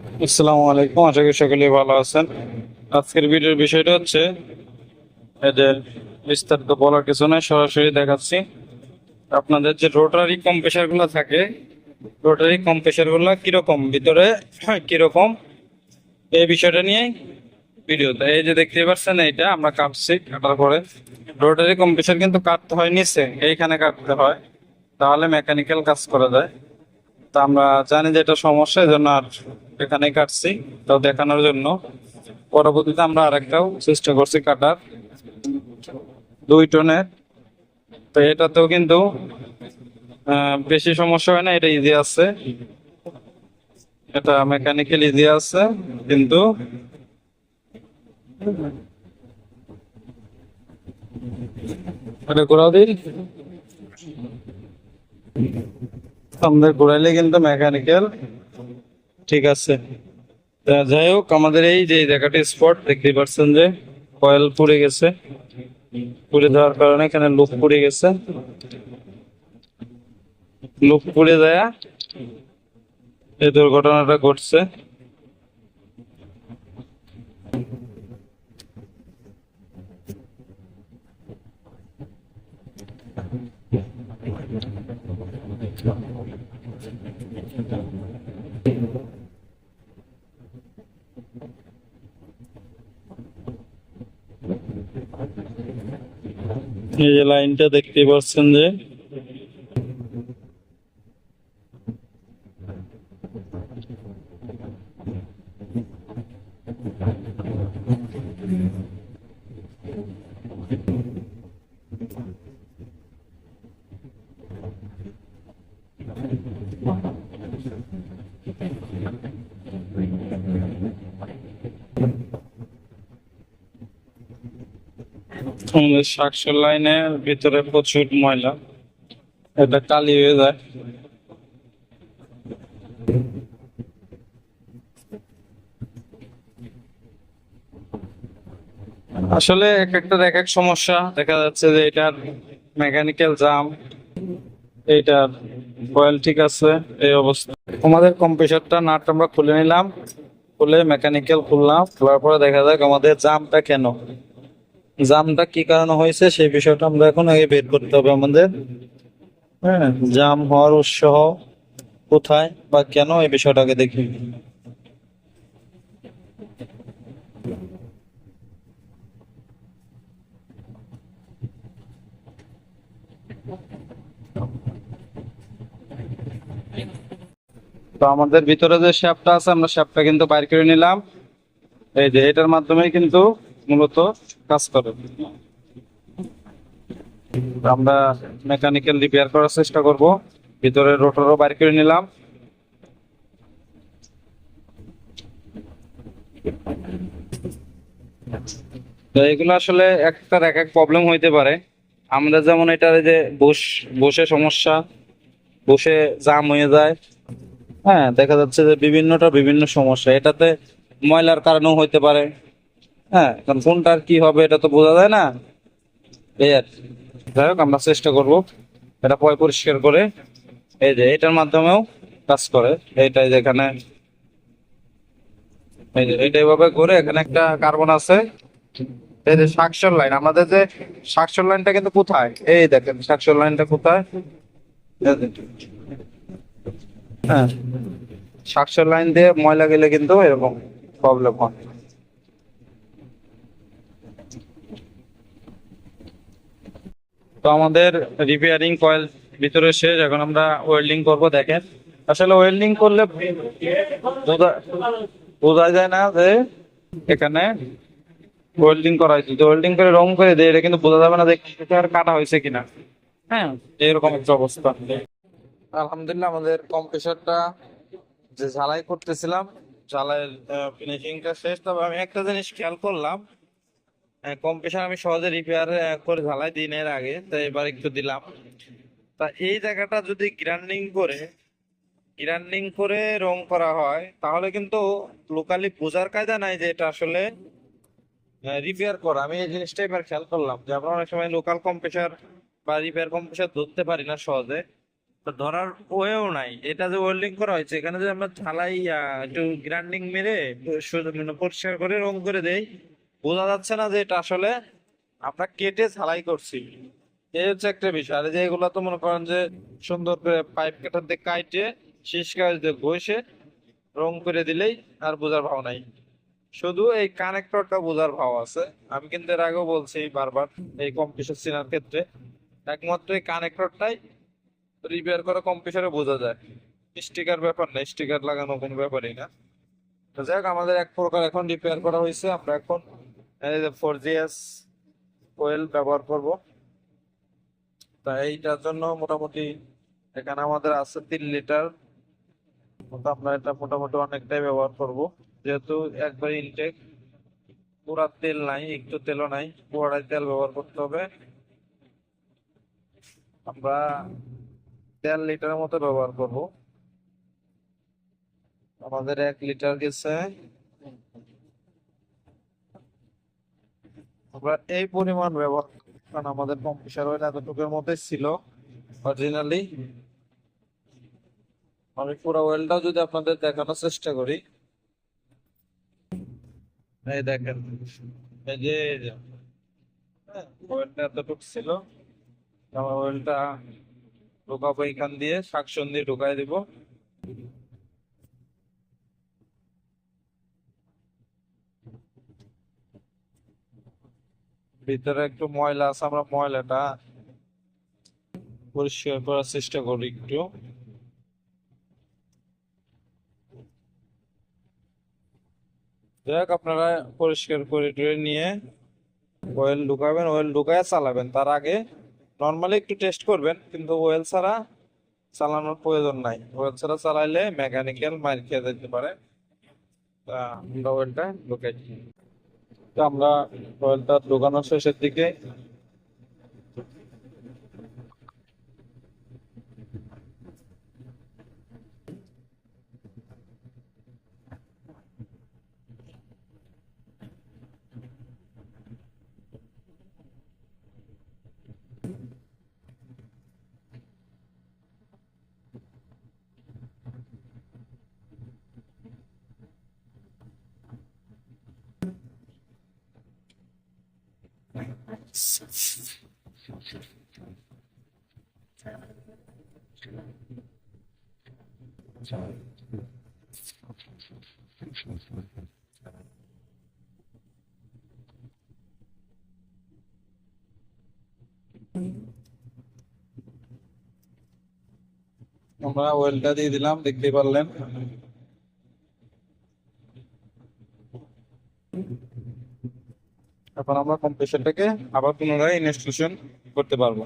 আসসালামু আলাইকুম, আশা করি সকলেই ভালো আছেন। আজকের ভিডিওর বিষয়টা হচ্ছে এদের বিস্তারিত বলার কিছু নয়, সরাসরি দেখাচ্ছি। আপনাদের যে রোটারি কম্প্রেসার গুলো থাকে, রোটারি কম্প্রেসার গুলো কিরকম ভিতরে কিরকম, এই বিষয়টা নিয়ে ভিডিওতে এই যে দেখতে পাচ্ছেন, এইটা আমরা কাটছি। কাটার পরে রোটারি কম্প্রেসার কিন্তু কাটতে হয় নিচে, এইখানে কাটতে হয়, তাহলে মেকানিক্যাল কাজ করা যায়। তা আমরা জানি যে এটা সমস্যা, এই জন্য আর এখানে কাটছি, তো দেখানোর জন্য। পরবর্তীতে আমরা আরেকটাও চেষ্টা করছি কাটার, 2 টনের। তো এটাতেও কিন্তু বেশি সমস্যা হয় না, এটা ইজি আছে, এটা মেকানিক্যাল ইজি আছে। কিন্তু এটা ঘোরাও দিই, আমাদের ঘোরাইলে কিন্তু মেকানিক্যাল ঠিক আছে। তা যাই হোক, আমাদের এই যে জায়গাটি স্পট দেখতে পাচ্ছেন যে কয়েল পুড়ে গেছে, পুড়ে যাওয়ার কারণে এখানে লুপ পুড়ে গেছে। লুপ পুড়ে যায় এই দুর্ঘটনাটা ঘটছে। এই যে লাইনটা দেখতে পাচ্ছেন যে আমাদের শাকসের লাইনের ভিতরে প্রচুর ময়লা, এটা কালি হয়ে যায়। আসলে এক একটার এক এক সমস্যা দেখা যাচ্ছে, যে এটার মেকানিক্যাল জাম, এইটার কয়েল ঠিক আছে, এই অবস্থা। আমাদের কম্প্রেসারটা নাট আমরা খুলে নিলাম, খুলে মেকানিক্যাল খুললাম, খোলার পরে দেখা যাক আমাদের জামটা কেন, জামটা কি কারণে হয়েছে সেই বিষয়টা আমরা এখন আগে বের করতে হবে আমাদের। হ্যাঁ, জাম হওয়ার উৎস কোথায় বা কেন, এই বিষয়টাকে দেখি। তো আমাদের ভিতরে যে শ্যাফটটা আছে, আমরা শ্যাফটটা কিন্তু বাইর করে নিলাম। এই যে এটার মাধ্যমে কিন্তু মূলত কাজ করে। তো আমরা মেকানিক্যাল রিপেয়ার করার চেষ্টা করব। ভিতরে রোটরও বাইর করে নিলাম। তো এগুলো আসলে একটার এক এক প্রবলেম হইতে পারে। আমরা যেমন এটার এই যে বসে সমস্যা, বসে জাম হয়ে যায়। হ্যাঁ, দেখা যাচ্ছে যে বিভিন্নটা বিভিন্ন সমস্যা, এটাতে ময়লার কারণেও হইতে পারে। হ্যাঁ, কারণ কোনটার কি হবে এটা তো বোঝা যায় না, এই আর কি। যাই হোক, আমরা চেষ্টা করব এটা পরিষ্কার করে। এই যে এটার মাধ্যমেও কাজ করে, এইটাই যেখানে, এই যে এইটা এভাবে করে এখানে একটা কার্বন আছে। এই যে সাকশন লাইন, আমাদের যে সাকশন লাইনটা কিন্তু কোথায়, এই দেখেন সাকশন লাইনটা কোথায়। এই যে, হ্যাঁ, সাকশন লাইন দিয়ে ময়লা গেলে কিন্তু এরকম প্রবলেম হয়। তো আমাদের রিপেয়ারিং কয়েল ভিতরে শেষ, এখন আমরা ওয়েল্ডিং করব। দেখেন, আসলে ওয়েল্ডিং করলে বোঝা বোঝা যায় না যে এখানে ওয়েল্ডিং করা হয়েছে। যদি ওয়েল্ডিং করে রং করে দেয়, এটা কিন্তু বোঝা যাবে না যে আর কাটা হয়েছে কিনা। হ্যাঁ, এরকম একটা অবস্থা। আলহামদুলিল্লাহ, আমাদের কম্প্রেসারটা যে ঝালাই করতেছিলাম, ঝালাইয়ের ফিনিশিংটা শেষ। তবে আমি একটা জিনিস খেয়াল করলাম, কম্প্রেসার আমি সহজে রিপেয়ার করে ঝালাই দিনের আগে, তো এবার একটু দিলাম। তা এই জায়গাটা যদি গ্রাইন্ডিং করে রং করা হয়, তাহলে কিন্তু লোকালি বোঝার কায়দা নাই যে এটা আসলে রিপেয়ার করা। আমি এই জিনিসটা এবার খেয়াল করলাম যে আমরা অনেক সময় লোকাল কম্প্রেসার বা রিপেয়ার কম্প্রেসার ধরতে পারি না সহজে। তো ধরার ওয়েও নাই। এটা যে ওয়েল্ডিং করা হয়েছে, এখানে যে আমরা ঢালাই একটু গ্রাইন্ডিং মেরে মানে পরিষ্কার করে রং করে দেই, বোঝা যাচ্ছে না যে এটা আসলে আমরা কেটে ঝালাই করছি। এই হচ্ছে একটা বিষয়। আর এই যে এগুলো তো মনে করেন যে সুন্দর করে পাইপ কাটার দিয়ে কাটে শীষ কাগজ দিয়ে ঘষে রং করে দিলেই আর বোঝার ভাও নাই। শুধু এই কানেক্টরটা বোঝার ভাও আছে। আমি কিন্তু এর আগেও বলছি বারবার, এই কম্পিউটার চেনার ক্ষেত্রে একমাত্র এই কানেক্টরটাই রিপেয়ার করা কম্পিউটারে বোঝা যায়। স্টিকার ব্যাপার না, স্টিকার লাগানো কোনো ব্যাপারই না। তো যাই হোক, আমাদের এক প্রকার এখন রিপেয়ার করা হয়েছে। আমরা এখন 4GS ওয়েল ব্যবহার করব। তা এইটার জন্য মোটামুটি এখানে আমাদের আছে 3 লিটার মতো। আমরা এটা মোটামুটি অনেকটাই ব্যবহার করব, যেহেতু একবার ইনটেক, পুরা তেল নাই, একটু তেলও নাই, পুরাটাই তেল ব্যবহার করতে হবে। আমরা 1.5 লিটারের মতো ব্যবহার করব। আমাদের 1 লিটার গেছে। আমরা এই পরিমাণ ব্যবহার করি, কারণ আমাদের কম্পিউটার ওয়েল এতটুকুর মধ্যে ছিল অরিজিনালি। আমি পুরো ওয়েলটাও যদি আপনাদের দেখানোর চেষ্টা করি, এই দেখেন, এই যে হ্যাঁ, ওয়েলটা এতটুকু ছিল। আমার ওয়েলটা ঢোকাবো এখান দিয়ে, শাকসুন্দি ঢুকাই দিব। ভিতরে একটু ময়লা আছে, আমরা ময়লাটা পরিষ্কার করার চেষ্টা করি একটু। দেখ, আপনারা পরিষ্কার করে টরে নিয়ে ওয়েল ঢুকাবেন, ওয়েল ঢুকায় চালাবেন। তার আগে নর্মালি একটু টেস্ট করবেন, কিন্তু ওয়েল ছাড়া চালানোর প্রয়োজন নাই। ওয়েল ছাড়া চালাইলে মেকানিক্যাল মার খেয়ে যেতে পারে। তা আমরা ওয়েলটা ঢুকাই। তো আমরা ওয়েলটা ঢুকানোর শেষের দিকে। আমরা ওয়েলটা দিয়ে দিলাম, দেখতে পারলেন। এখন আমরা কম্প্রেসারটাকে আবার পুনরায় ইনস্টলেশন করতে পারবো।